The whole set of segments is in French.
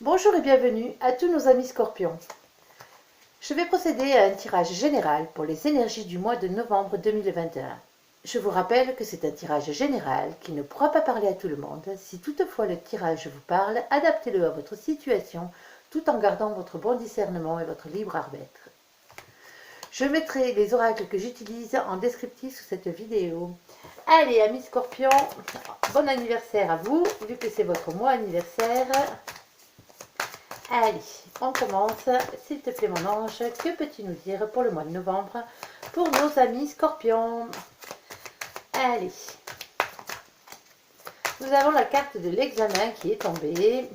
Bonjour et bienvenue à tous nos amis scorpions. Je vais procéder à un tirage général pour les énergies du mois de novembre 2021. Je vous rappelle que c'est un tirage général qui ne pourra pas parler à tout le monde. Si toutefois le tirage vous parle, adaptez-le à votre situation tout en gardant votre bon discernement et votre libre arbitre. Je mettrai les oracles que j'utilise en descriptif sous cette vidéo. Allez, amis scorpions, bon anniversaire à vous, vu que c'est votre mois anniversaire. Allez, on commence. S'il te plaît, mon ange, que peux-tu nous dire pour le mois de novembre pour nos amis scorpions? Allez. Nous avons la carte de l'examen qui est tombée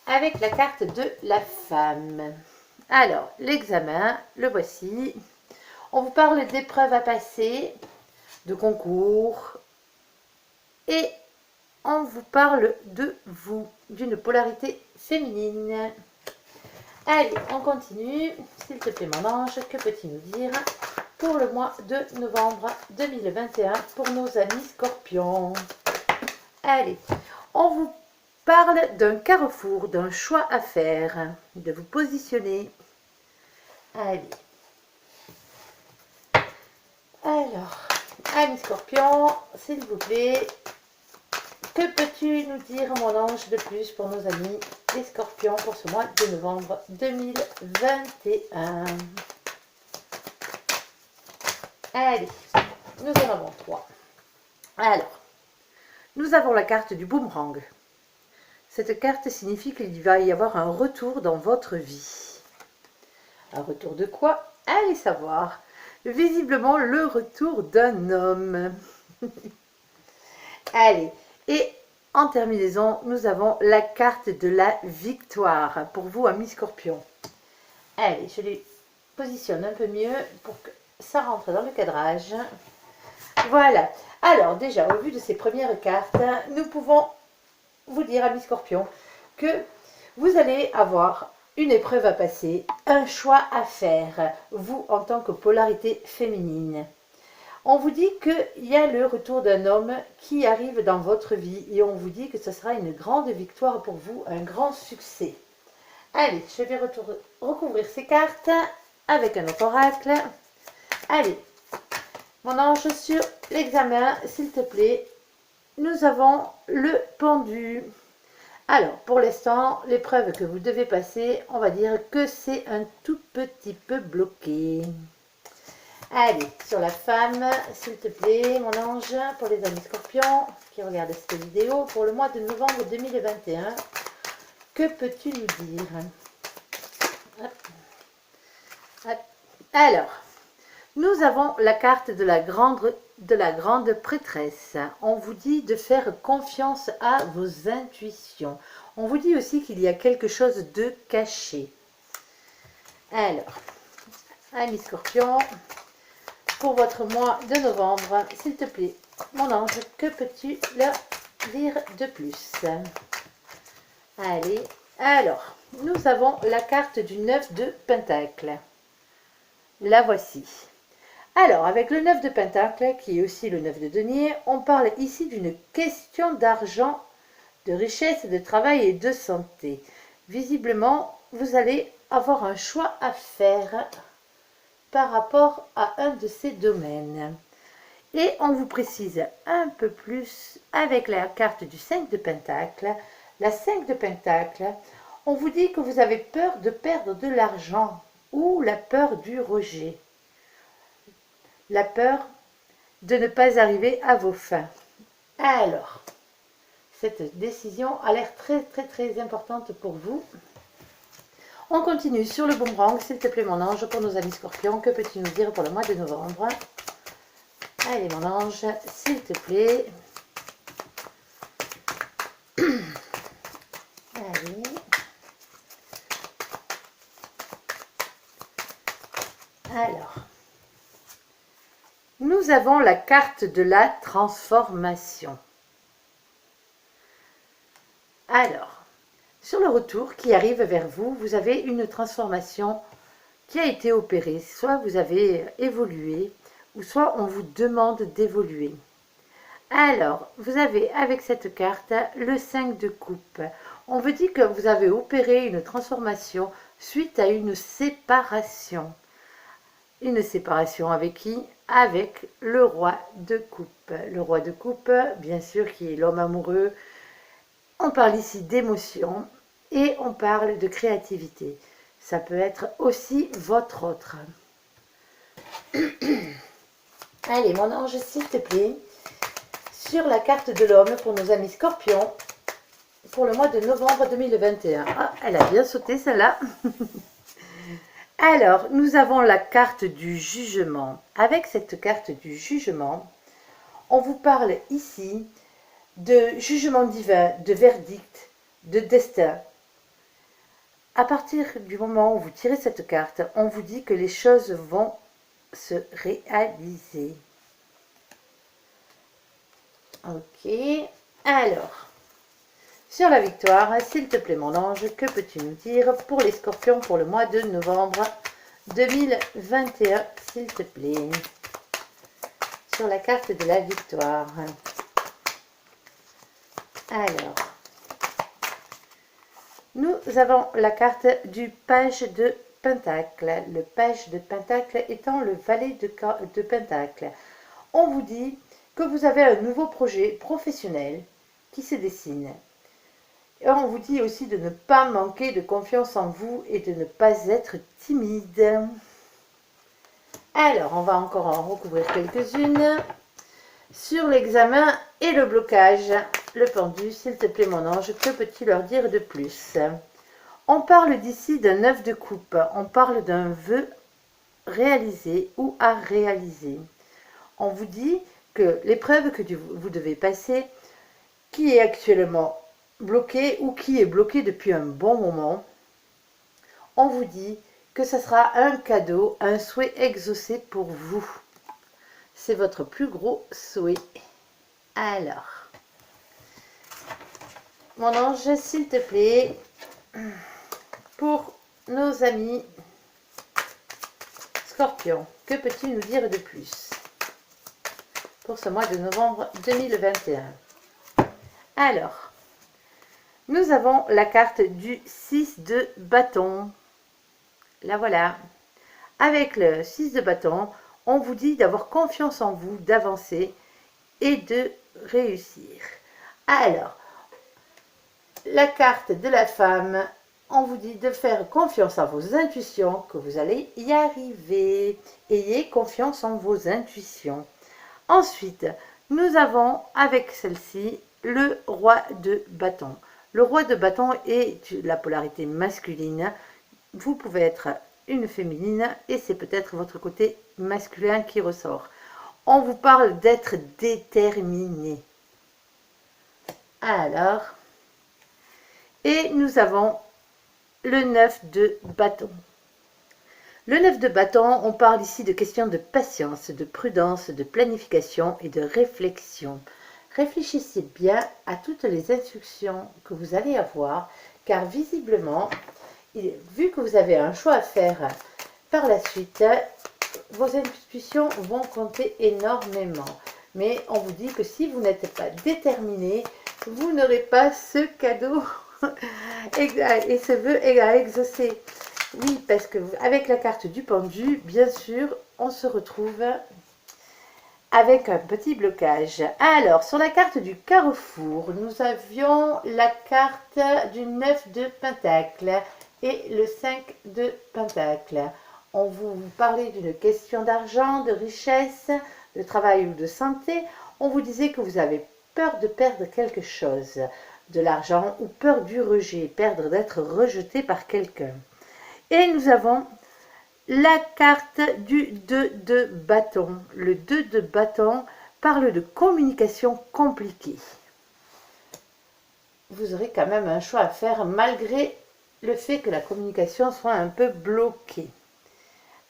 avec la carte de la femme. Alors, l'examen, le voici. On vous parle d'épreuves à passer, de concours et on vous parle de vous, d'une polarité féminine. Allez, on continue. S'il te plaît, mon ange, que peux-tu nous dire pour le mois de novembre 2021 pour nos amis scorpions? Allez, on vous parle d'un carrefour, d'un choix à faire, de vous positionner. Allez. Alors, amis scorpions, s'il vous plaît, que peux-tu nous dire, mon ange, de plus pour nos amis les scorpions pour ce mois de novembre 2021? Allez, nous en avons 3. Alors, nous avons la carte du boomerang. Cette carte signifie qu'il va y avoir un retour dans votre vie. Un retour de quoi? Allez savoir. Visiblement, le retour d'un homme. Allez. Et en terminaison, nous avons la carte de la victoire pour vous, amis scorpions. Allez, je les positionne un peu mieux pour que ça rentre dans le cadrage. Voilà. Alors, déjà, au vu de ces premières cartes, nous pouvons vous dire, amis scorpions, que vous allez avoir une épreuve à passer, un choix à faire, vous en tant que polarité féminine. On vous dit qu'il y a le retour d'un homme qui arrive dans votre vie et on vous dit que ce sera une grande victoire pour vous, un grand succès. Allez, je vais recouvrir ces cartes avec un autre oracle. Allez, mon ange, sur l'examen, s'il te plaît, nous avons le pendu. Alors, pour l'instant, l'épreuve que vous devez passer, on va dire que c'est un tout petit peu bloqué. Allez, sur la femme, s'il te plaît, mon ange, pour les amis scorpions qui regardent cette vidéo, pour le mois de novembre 2021, que peux-tu nous dire? Hop. Hop. Alors, nous avons la carte de la grande prêtresse. On vous dit de faire confiance à vos intuitions. On vous dit aussi qu'il y a quelque chose de caché. Alors, amis scorpions, pour votre mois de novembre, s'il te plaît, mon ange, que peux-tu leur dire de plus? Allez, alors, nous avons la carte du 9 de Pentacle. La voici. Alors, avec le 9 de Pentacle, qui est aussi le 9 de denier, on parle ici d'une question d'argent, de richesse, de travail et de santé. Visiblement, vous allez avoir un choix à faire par rapport à un de ces domaines. Et on vous précise un peu plus avec la carte du 5 de Pentacle. La 5 de Pentacle, on vous dit que vous avez peur de perdre de l'argent ou la peur du rejet. La peur de ne pas arriver à vos fins. Alors, cette décision a l'air très importante pour vous. On continue sur le boomerang, s'il te plaît, mon ange, pour nos amis scorpions. Que peux-tu nous dire pour le mois de novembre? Allez, mon ange, s'il te plaît. Allez. Alors, nous avons la carte de la transformation. Alors, sur le retour qui arrive vers vous, vous avez une transformation qui a été opérée. Soit vous avez évolué, ou soit on vous demande d'évoluer. Alors, vous avez avec cette carte le 5 de coupe. On vous dit que vous avez opéré une transformation suite à une séparation. Une séparation avec qui? Avec le roi de coupe. Le roi de coupe, bien sûr, qui est l'homme amoureux. On parle ici d'émotion et on parle de créativité. Ça peut être aussi votre autre. Allez, mon ange, s'il te plaît, sur la carte de l'homme pour nos amis scorpions, pour le mois de novembre 2021. Ah, elle a bien sauté celle-là. Alors, nous avons la carte du jugement. Avec cette carte du jugement, on vous parle ici de jugement divin, de verdict, de destin. À partir du moment où vous tirez cette carte, on vous dit que les choses vont se réaliser. Ok, alors, sur la victoire, s'il te plaît mon ange, que peux-tu nous dire pour les scorpions pour le mois de novembre 2021, s'il te plaît, sur la carte de la victoire. Alors, nous avons la carte du page de Pentacle. Le page de Pentacle étant le valet de Pentacle. On vous dit que vous avez un nouveau projet professionnel qui se dessine. Et on vous dit aussi de ne pas manquer de confiance en vous et de ne pas être timide. Alors, on va encore en recouvrir quelques-unes. Sur l'examen et le blocage, le pendu, s'il te plaît mon ange, que peux-tu leur dire de plus? On parle d'ici d'un œuf de coupe, on parle d'un vœu réalisé ou à réaliser. On vous dit que l'épreuve que vous devez passer, qui est actuellement bloquée ou qui est bloquée depuis un bon moment, on vous dit que ce sera un cadeau, un souhait exaucé pour vous. C'est votre plus gros souhait. Alors, mon ange, s'il te plaît, pour nos amis scorpions, que peux-tu nous dire de plus pour ce mois de novembre 2021? Alors, nous avons la carte du 6 de bâton. La voilà. Avec le 6 de bâton, on vous dit d'avoir confiance en vous, d'avancer et de réussir. Alors, la carte de la femme, on vous dit de faire confiance à vos intuitions, que vous allez y arriver. Ayez confiance en vos intuitions. Ensuite, nous avons avec celle-ci le roi de bâton. Le roi de bâton est la polarité masculine. Vous pouvez être une féminine et c'est peut-être votre côté masculin qui ressort. On vous parle d'être déterminé. Alors, et nous avons le 9 de bâton. Le 9 de bâton, on parle ici de questions de patience, de prudence, de planification et de réflexion. Réfléchissez bien à toutes les instructions que vous allez avoir, car visiblement, vu que vous avez un choix à faire par la suite, vos intuitions vont compter énormément. Mais on vous dit que si vous n'êtes pas déterminé, vous n'aurez pas ce cadeau et ce vœu à exaucer. Oui, parce que avec la carte du pendu, bien sûr, on se retrouve avec un petit blocage. Alors, sur la carte du carrefour, nous avions la carte du 9 de pentacle et le 5 de pentacle. On vous parlait d'une question d'argent, de richesse, de travail ou de santé. On vous disait que vous avez peur de perdre quelque chose, de l'argent ou peur du rejet, perdre d'être rejeté par quelqu'un. Et nous avons la carte du 2 de bâton. Le 2 de bâton parle de communication compliquée. Vous aurez quand même un choix à faire malgré le fait que la communication soit un peu bloquée.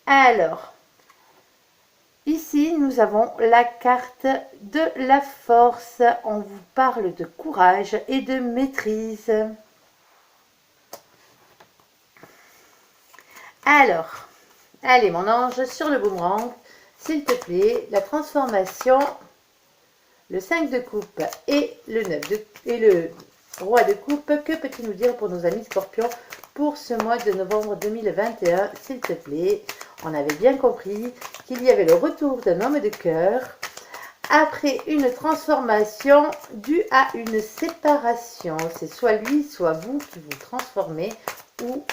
Alors, ici, nous avons la carte de la force. On vous parle de courage et de maîtrise. Alors, allez mon ange, sur le boomerang, s'il te plaît, la transformation le 5 de coupe et le 9 de, et le roi de coupe. Que peux-tu nous dire pour nos amis scorpions pour ce mois de novembre 2021, s'il te plaît? On avait bien compris qu'il y avait le retour d'un homme de cœur après une transformation due à une séparation. C'est soit lui, soit vous qui vous transformez ou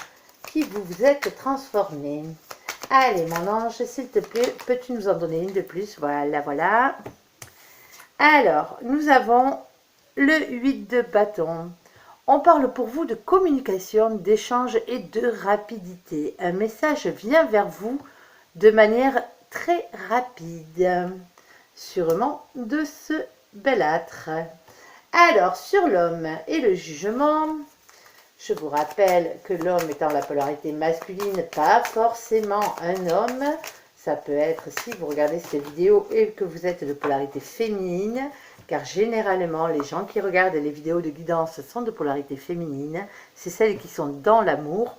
qui vous êtes transformé. Allez, mon ange, s'il te plaît, peux-tu nous en donner une de plus? Voilà, voilà. Alors, nous avons le 8 de bâton. On parle pour vous de communication, d'échange et de rapidité. Un message vient vers vous de manière très rapide. Sûrement de ce belâtre. Alors, sur l'homme et le jugement, je vous rappelle que l'homme étant la polarité masculine, pas forcément un homme. Ça peut être, si vous regardez cette vidéo et que vous êtes de polarité féminine, car généralement, les gens qui regardent les vidéos de guidance sont de polarité féminine. C'est celles qui sont dans l'amour.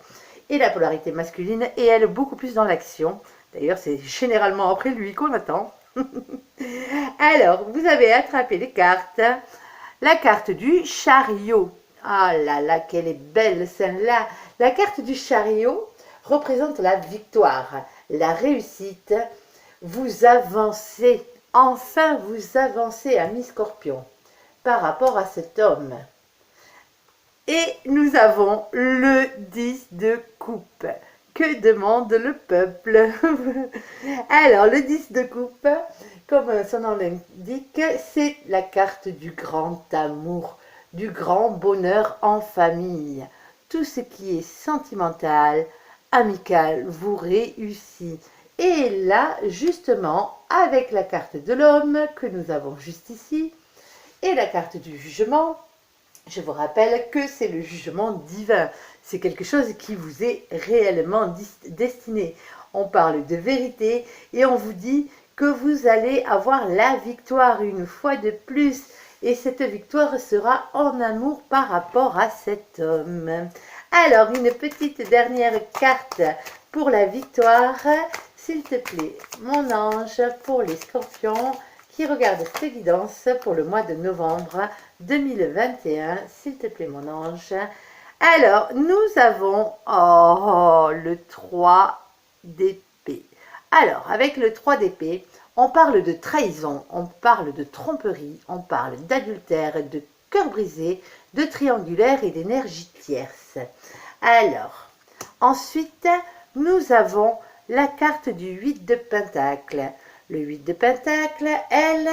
Et la polarité masculine est, elle, beaucoup plus dans l'action. D'ailleurs, c'est généralement après lui qu'on attend. Alors, vous avez attrapé les cartes. La carte du chariot. Ah là là, qu'elle est belle celle-là. La carte du chariot représente la victoire, la réussite. Vous avancez, enfin vous avancez, ami Scorpion, par rapport à cet homme. Et nous avons le 10 de coupe. Que demande le peuple? Alors, le 10 de coupe, comme son nom l'indique, c'est la carte du grand amour, du grand bonheur en famille. Tout ce qui est sentimental, amical, vous réussit. Et là, justement, avec la carte de l'homme que nous avons juste ici, et la carte du jugement, je vous rappelle que c'est le jugement divin. C'est quelque chose qui vous est réellement destiné. On parle de vérité et on vous dit que vous allez avoir la victoire une fois de plus. Et cette victoire sera en amour par rapport à cet homme. Alors, une petite dernière carte pour la victoire. S'il te plaît, mon ange, pour les scorpions qui regardent cette guidance pour le mois de novembre 2021. S'il te plaît, mon ange. Alors, nous avons le 3 d'épée. Alors, avec le 3 d'épée, on parle de trahison, on parle de tromperie, on parle d'adultère, de cœur brisé, de triangulaire et d'énergie tierce. Alors, ensuite, nous avons la carte du 8 de pentacle. Le 8 de pentacle, elle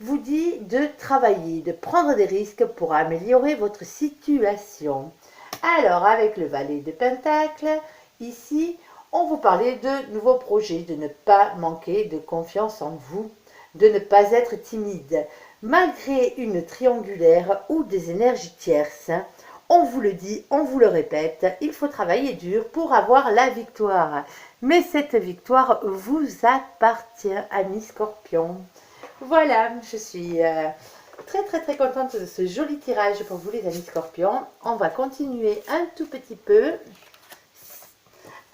vous dit de travailler, de prendre des risques pour améliorer votre situation. Alors, avec le valet de pentacle, ici, on vous parlait de nouveaux projets, de ne pas manquer de confiance en vous, de ne pas être timide. Malgré une triangulaire ou des énergies tierces, on vous le dit, on vous le répète, il faut travailler dur pour avoir la victoire. Mais cette victoire vous appartient, ami Scorpion. Voilà, je suis très contente de ce joli tirage pour vous les amis Scorpions. On va continuer un tout petit peu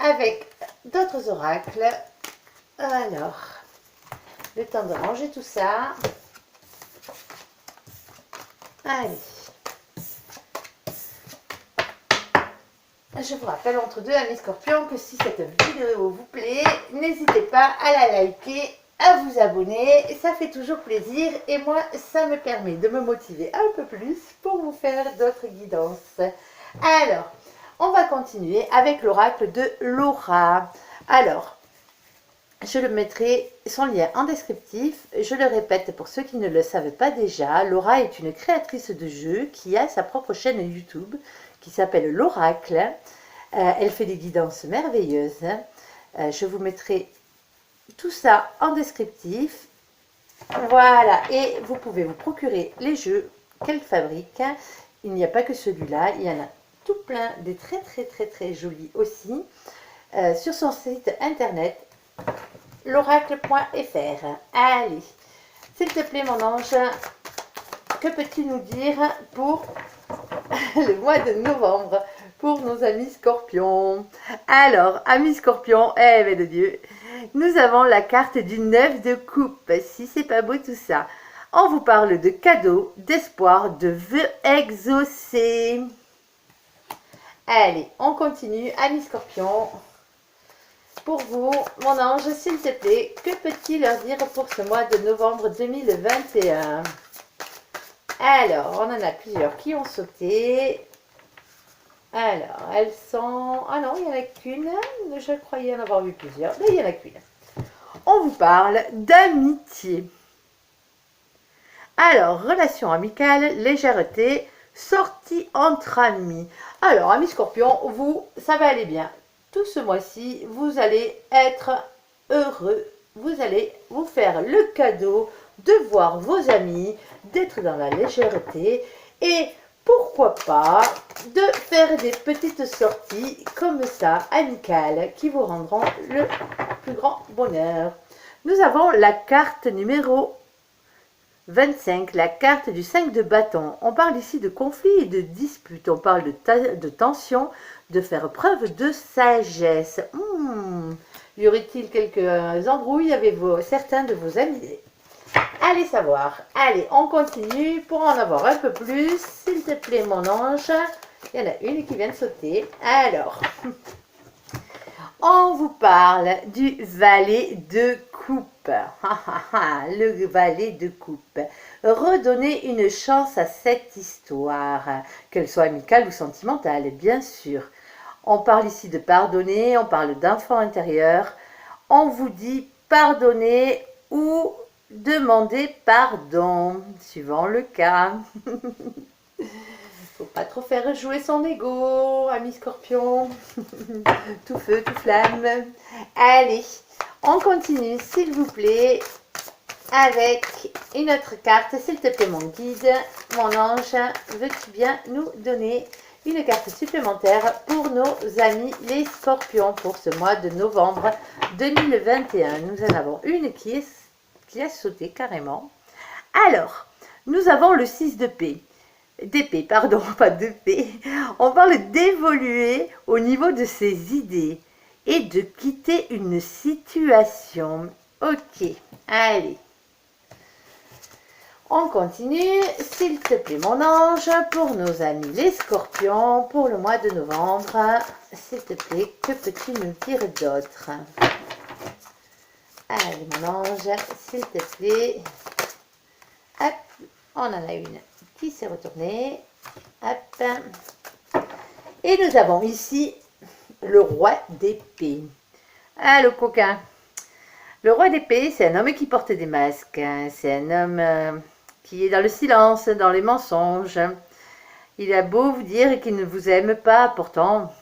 avec d'autres oracles. Alors, le temps de ranger tout ça. Allez. Je vous rappelle entre deux amis Scorpions que si cette vidéo vous plaît, n'hésitez pas à la liker, à vous abonner, ça fait toujours plaisir et moi ça me permet de me motiver un peu plus pour vous faire d'autres guidances. Alors, on va continuer avec l'oracle de Laura. Alors, je le mettrai son lien en descriptif. Je le répète pour ceux qui ne le savent pas déjà, Laura est une créatrice de jeux qui a sa propre chaîne YouTube qui s'appelle l'Oracle. Elle fait des guidances merveilleuses. Je vous mettrai tout ça en descriptif. Voilà, et vous pouvez vous procurer les jeux qu'elle fabrique. Il n'y a pas que celui-là, il y en a tout plein, des très jolis aussi. Sur son site internet, l'oracle.fr. Allez, s'il te plaît mon ange, que peux-tu nous dire pour le mois de novembre pour nos amis scorpions? Alors, amis scorpions, de Dieu, nous avons la carte du 9 de coupe. Si c'est pas beau tout ça. On vous parle de cadeaux, d'espoir, de vœux exaucés. Allez, on continue. Amis Scorpions, pour vous, mon ange, s'il te plaît, que peut-il leur dire pour ce mois de novembre 2021? Alors, on en a plusieurs qui ont sauté. Alors, elles sont... Ah non, il n'y en a qu'une. Je croyais en avoir vu plusieurs, mais il n'y en a qu'une. On vous parle d'amitié. Alors, relation amicale, légèreté, sortie entre amis. Alors, amis Scorpions, vous, ça va aller bien. Tout ce mois-ci, vous allez être heureux. Vous allez vous faire le cadeau de voir vos amis, d'être dans la légèreté et pourquoi pas de faire des petites sorties comme ça, amicales, qui vous rendront le plus grand bonheur. Nous avons la carte numéro 25, la carte du 5 de bâton. On parle ici de conflits et de disputes. On parle de tension, de faire preuve de sagesse. Y aurait-il quelques embrouilles avec certains de vos amis? Allez savoir. Allez, on continue pour en avoir un peu plus. S'il te plaît, mon ange. Il y en a une qui vient de sauter. Alors, on vous parle du valet de coupe. Le valet de coupe. Redonnez une chance à cette histoire, qu'elle soit amicale ou sentimentale, bien sûr. On parle ici de pardonner, on parle d'enfant intérieur. On vous dit pardonner ou demander pardon, suivant le cas. Faut pas trop faire jouer son ego, ami Scorpion. Tout feu, tout flamme. Allez, on continue, s'il vous plaît, avec une autre carte. S'il te plaît, mon guide, mon ange, veux-tu bien nous donner une carte supplémentaire pour nos amis les Scorpions pour ce mois de novembre 2021? Nous en avons une qui a sauté carrément. Alors, nous avons le 6 de paix. D'épée, pardon, pas de paix. On parle d'évoluer au niveau de ses idées et de quitter une situation. Ok, allez. On continue, s'il te plaît, mon ange, pour nos amis les Scorpions, pour le mois de novembre. S'il te plaît, que peux-tu nous dire d'autre? Allez, mon ange, s'il te plaît. Hop, on en a une qui s'est retournée. Hop. Et nous avons ici le roi d'épée. Ah, le coquin. Le roi d'épée, c'est un homme qui porte des masques. C'est un homme qui est dans le silence, dans les mensonges. Il a beau vous dire qu'il ne vous aime pas, pourtant,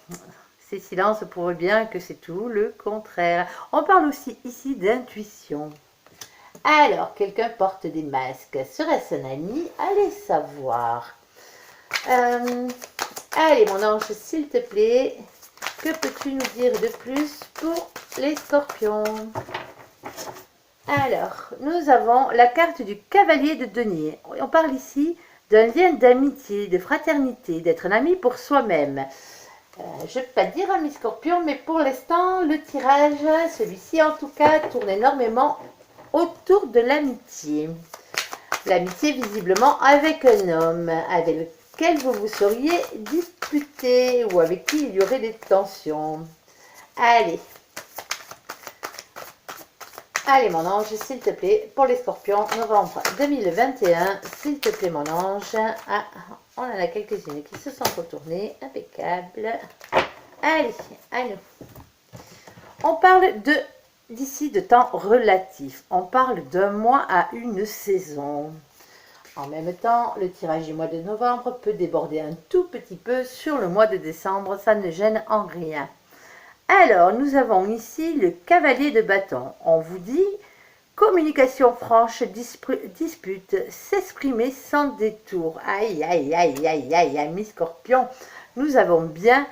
ces silences prouvent bien que c'est tout le contraire. On parle aussi ici d'intuition. Alors, quelqu'un porte des masques. Serait-ce un ami? Allez savoir. Allez, mon ange, s'il te plaît, que peux-tu nous dire de plus pour les Scorpions? Alors, nous avons la carte du cavalier de denier. On parle ici d'un lien d'amitié, de fraternité, d'être un ami pour soi-même. Je ne peux pas dire ami Scorpion, mais pour l'instant, le tirage, celui-ci en tout cas, tourne énormément autour de l'amitié. L'amitié visiblement avec un homme, avec lequel vous vous seriez disputé ou avec qui il y aurait des tensions. Allez. Allez mon ange, s'il te plaît, pour les Scorpions, novembre 2021, s'il te plaît mon ange. Ah, on en a quelques-unes qui se sont retournées, impeccable. Allez, à nous. On parle d'ici de temps relatif, on parle d'un mois à une saison. En même temps, le tirage du mois de novembre peut déborder un tout petit peu sur le mois de décembre, ça ne gêne en rien. Alors, nous avons ici le cavalier de bâton. On vous dit communication franche, dispute, s'exprimer sans détour. Aïe, aïe, aïe, aïe, aïe, amis Scorpion. Nous avons bien,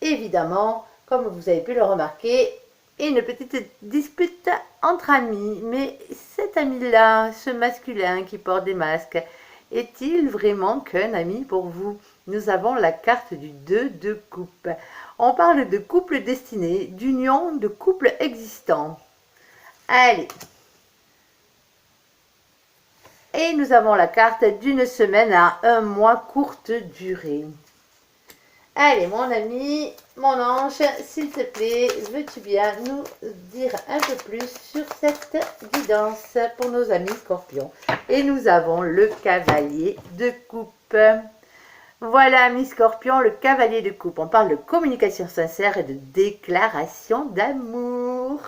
évidemment, comme vous avez pu le remarquer, une petite dispute entre amis. Mais cet ami-là, ce masculin qui porte des masques, est-il vraiment qu'un ami pour vous? Nous avons la carte du 2 de coupe. On parle de couple destiné, d'union, de couple existant. Allez. Et nous avons la carte d'une semaine à un mois courte durée. Allez, mon ami, mon ange, s'il te plaît, veux-tu bien nous dire un peu plus sur cette guidance pour nos amis scorpions? Et nous avons le cavalier de coupe. Voilà, amis scorpions, le cavalier de coupe. On parle de communication sincère et de déclaration d'amour.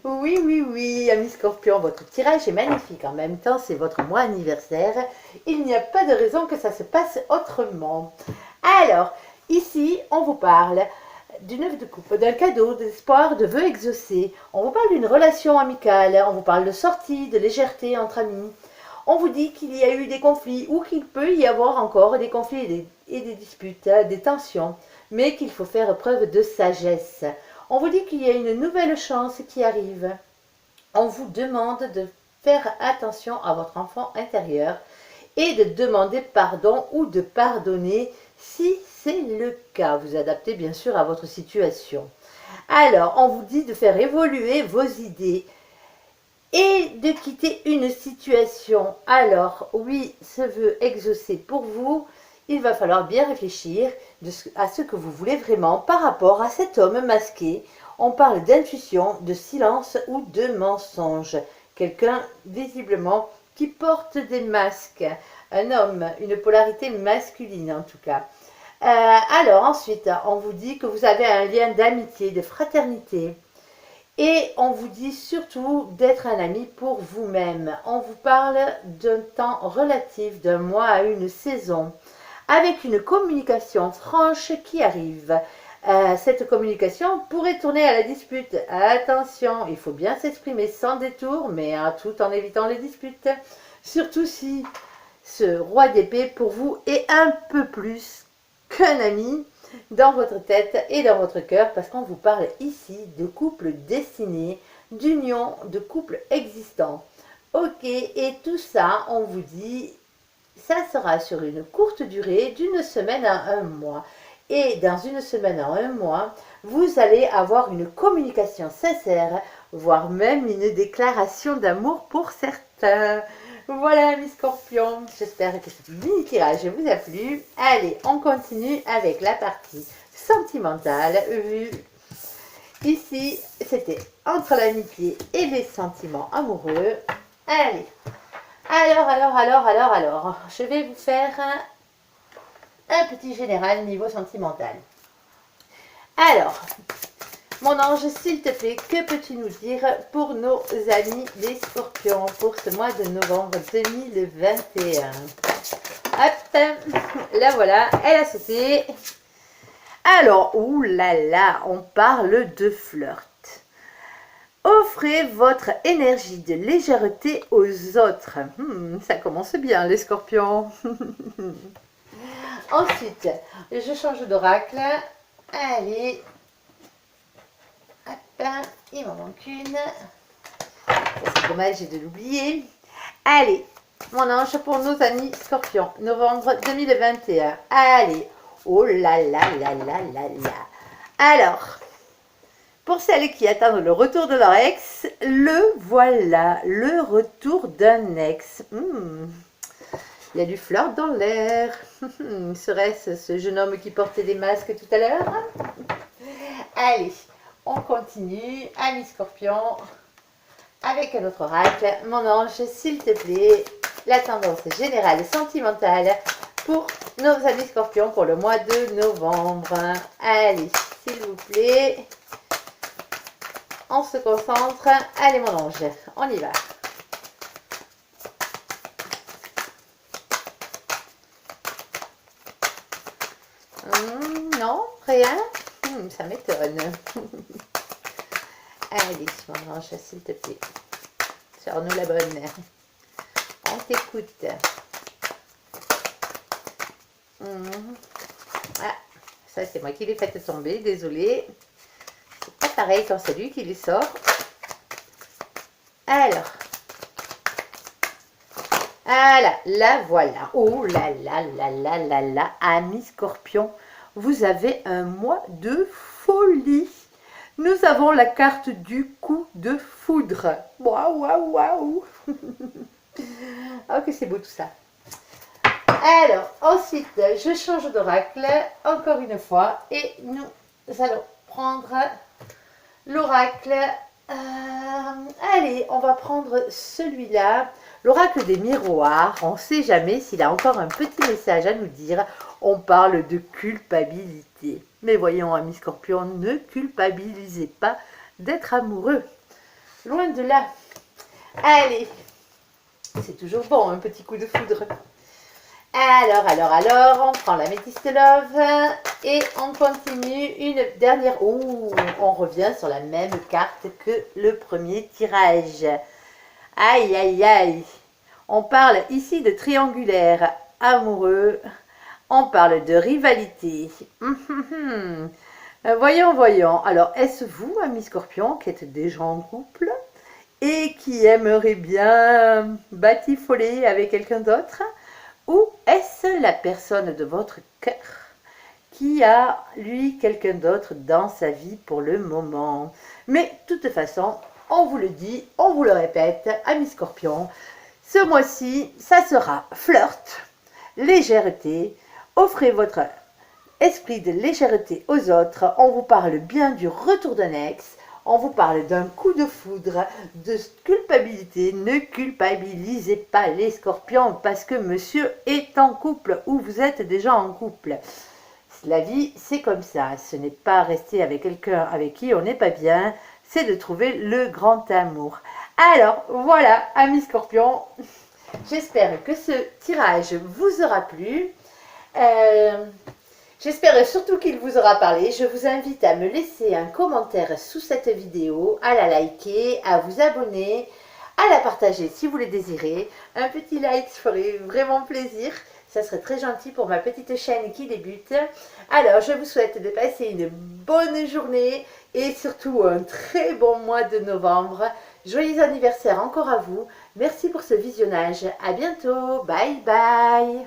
Oui, oui, oui, amis scorpions, votre tirage est magnifique. En même temps, c'est votre mois anniversaire. Il n'y a pas de raison que ça se passe autrement. Alors, ici, on vous parle du 9 de coupe, d'un cadeau, d'espoir, de vœux exaucés. On vous parle d'une relation amicale, on vous parle de sortie, de légèreté entre amis. On vous dit qu'il y a eu des conflits ou qu'il peut y avoir encore des conflits et des disputes, des tensions, mais qu'il faut faire preuve de sagesse. On vous dit qu'il y a une nouvelle chance qui arrive. On vous demande de faire attention à votre enfant intérieur et de demander pardon ou de pardonner si c'est le cas. Vous adaptez bien sûr à votre situation. Alors, on vous dit de faire évoluer vos idées et de quitter une situation. Alors, oui, ce vœu exaucé pour vous, il va falloir bien réfléchir à ce que vous voulez vraiment par rapport à cet homme masqué. On parle d'intuition, de silence ou de mensonge. Quelqu'un, visiblement, qui porte des masques. Un homme, une polarité masculine en tout cas. Alors ensuite, on vous dit que vous avez un lien d'amitié, de fraternité. Et on vous dit surtout d'être un ami pour vous-même. On vous parle d'un temps relatif, d'un mois à une saison, avec une communication franche qui arrive. Cette communication pourrait tourner à la dispute. Attention, il faut bien s'exprimer sans détour, mais tout en évitant les disputes. Surtout si ce roi d'épée pour vous est un peu plus qu'un ami dans votre tête et dans votre cœur, parce qu'on vous parle ici de couple destiné, d'union, de couple existant. Ok, et tout ça, on vous dit, ça sera sur une courte durée d'une semaine à un mois. Et dans une semaine à un mois, vous allez avoir une communication sincère, voire même une déclaration d'amour pour certains. Voilà mes scorpions, j'espère que ce mini tirage vous a plu. Allez, on continue avec la partie sentimentale. Ici, c'était entre l'amitié et les sentiments amoureux. Allez, alors, je vais vous faire un petit général niveau sentimental. Alors, mon ange, s'il te plaît, que peux-tu nous dire pour nos amis les scorpions pour ce mois de novembre 2021? Hop, la voilà, elle a sauté. Alors, oulala, on parle de flirt. Offrez votre énergie de légèreté aux autres. Ça commence bien les scorpions. Ensuite, je change d'oracle. Allez. Hop, il m'en manque une. C'est dommage de l'oublier. Allez, mon ange pour nos amis scorpions. Novembre 2021. Allez. Oh là là là là là là. Alors, pour celles qui attendent le retour de leur ex, le voilà, le retour d'un ex. Il y a du flirt dans l'air. Serait-ce ce jeune homme qui portait des masques tout à l'heure? Allez, on continue. Amis scorpions, avec un autre oracle. Mon ange, s'il te plaît, la tendance générale sentimentale pour nos amis scorpions pour le mois de novembre. Allez, s'il vous plaît. On se concentre. Allez, mon ange, on y va. Non, rien. Ça m'étonne. Allez, mon ange, s'il te plaît. Sors-nous la bonne. On t'écoute. Ah, ça c'est moi qui l'ai fait tomber, désolée. C'est pas pareil quand c'est lui qui les sort. Alors. Voilà, la voilà. Oh là là là là là là, amis scorpions, vous avez un mois de folie. Nous avons la carte du coup de foudre. Waouh, waouh, waouh. Oh, que c'est beau tout ça. Alors, ensuite, je change d'oracle, encore une fois, et nous allons prendre l'oracle. Allez, on va prendre celui-là, l'oracle des miroirs. On ne sait jamais s'il a encore un petit message à nous dire. On parle de culpabilité. Mais voyons, amis scorpions, ne culpabilisez pas d'être amoureux. Loin de là. Allez, c'est toujours bon, un petit coup de foudre. Alors, on prend la Métiste Love et on continue une dernière. Oh, on revient sur la même carte que le premier tirage. Aïe, aïe, aïe. On parle ici de triangulaire amoureux. On parle de rivalité. Voyons. Alors, est-ce vous, amis scorpions, qui êtes déjà en couple et qui aimerait bien batifoler avec quelqu'un d'autre? Ou est-ce la personne de votre cœur qui a, lui, quelqu'un d'autre dans sa vie pour le moment? Mais de toute façon, on vous le dit, on vous le répète, amis scorpions, ce mois-ci, ça sera flirt, légèreté, offrez votre esprit de légèreté aux autres, on vous parle bien du retour d'un ex, on vous parle d'un coup de foudre, de culpabilité. Ne culpabilisez pas les scorpions parce que monsieur est en couple ou vous êtes déjà en couple. La vie, c'est comme ça. Ce n'est pas rester avec quelqu'un avec qui on n'est pas bien, c'est de trouver le grand amour. Alors, voilà, amis scorpions, j'espère que ce tirage vous aura plu. J'espère surtout qu'il vous aura parlé. Je vous invite à me laisser un commentaire sous cette vidéo, à la liker, à vous abonner, à la partager si vous le désirez. Un petit like ferait vraiment plaisir. Ça serait très gentil pour ma petite chaîne qui débute. Alors, je vous souhaite de passer une bonne journée et surtout un très bon mois de novembre. Joyeux anniversaire encore à vous. Merci pour ce visionnage. À bientôt. Bye bye.